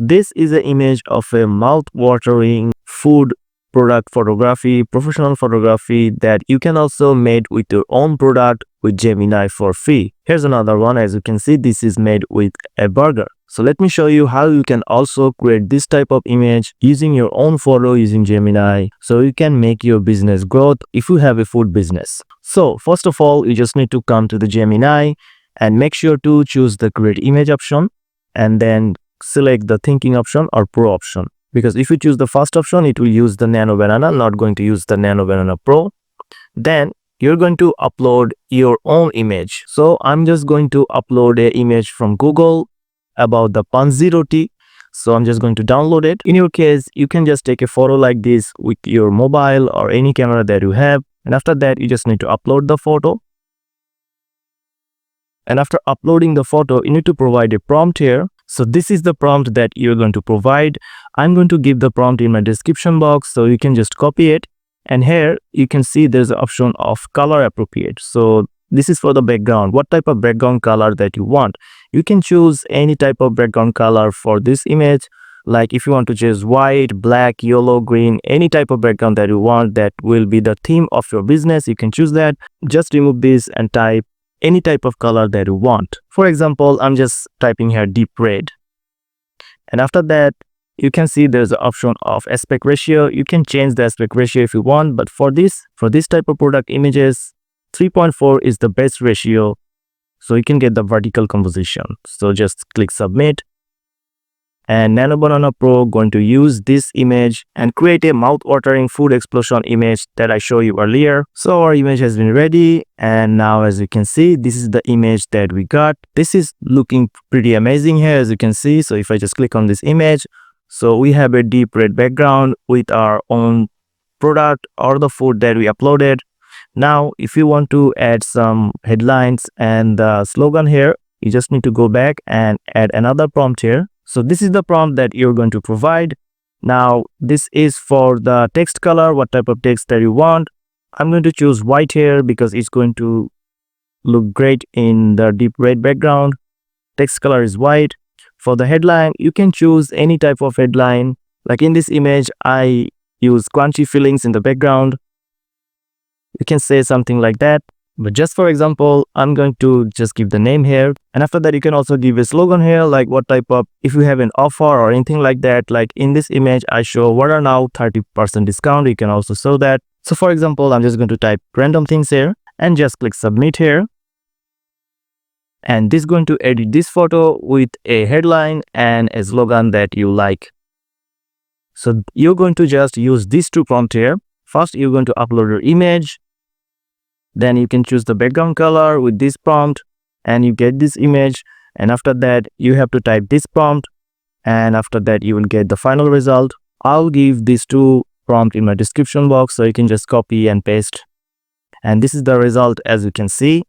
This is an image of a mouth-watering food product photography, professional photography that you can also make with your own product with Gemini for free. Here's another one. As you can see, this is made with a burger. So let me show you how you can also create this type of image using your own photo using Gemini, so you can make your business growth if you have a food business. So first of all, you just need to come to the Gemini and make sure to choose the create image option and then select the thinking option or pro option. Because if you choose the first option, it will use the Nano Banana, not going to use the Nano Banana Pro. Then you're going to upload your own image. So I'm just going to upload an image from Google about the Panzi roti. So I'm just going to download it. In your case, you can just take a photo like this with your mobile or any camera that you have. And after that, you just need to upload the photo. And after uploading the photo, you need to provide a prompt here. So this is the prompt that you're going to provide. I'm going to give the prompt in my description box, so you can just copy it. And here you can see there's an option of color appropriate. So this is for the background, what type of background color that you want. You can choose any type of background color for this image. Like if you want to choose white, black, yellow, green, any type of background that you want that will be the theme of your business, you can choose that. Just remove this and type any type of color that you want. For example, I'm just typing here deep red. And after that, you can see there's an option of aspect ratio. You can change the aspect ratio if you want, but for this type of product images, 3.4 is the best ratio, so you can get the vertical composition. So just click submit. And Nano Banana Pro going to use this image and create a mouth-watering food explosion image that I showed you earlier. So our image has been ready, and now as you can see, this is the image that we got. This is looking pretty amazing here, as you can see. So if I just click on this image, so we have a deep red background with our own product or the food that we uploaded. Now if you want to add some headlines and the slogan here, you just need to go back and add another prompt here. So this is the prompt that you're going to provide. Now this is for the text color, what type of text that you want. I'm going to choose white here because it's going to look great in the deep red background. Text color is white. For the headline, you can choose any type of headline. Like in this image, I use crunchy fillings in the background. You can say something like that. But just for example, I'm going to just give the name here. And after that, you can also give a slogan here, like what type of, if you have an offer or anything like that. Like in this image, I show what are now 30% discount. You can also show that. So for example, I'm just going to type random things here and just click submit here. And this is going to edit this photo with a headline and a slogan that you like. So you're going to just use these two prompts here. First, you're going to upload your image. Then you can choose the background color with this prompt and you get this image. And after that, you have to type this prompt. And after that, you will get the final result. I'll give these two prompts in my description box, so you can just copy and paste. And this is the result. As you can see,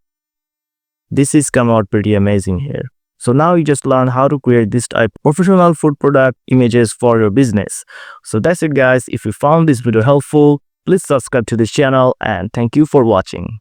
this is come out pretty amazing here. So now you just learn how to create this type of professional food product images for your business. So that's it, guys. If you found this video helpful, please subscribe to this channel and thank you for watching.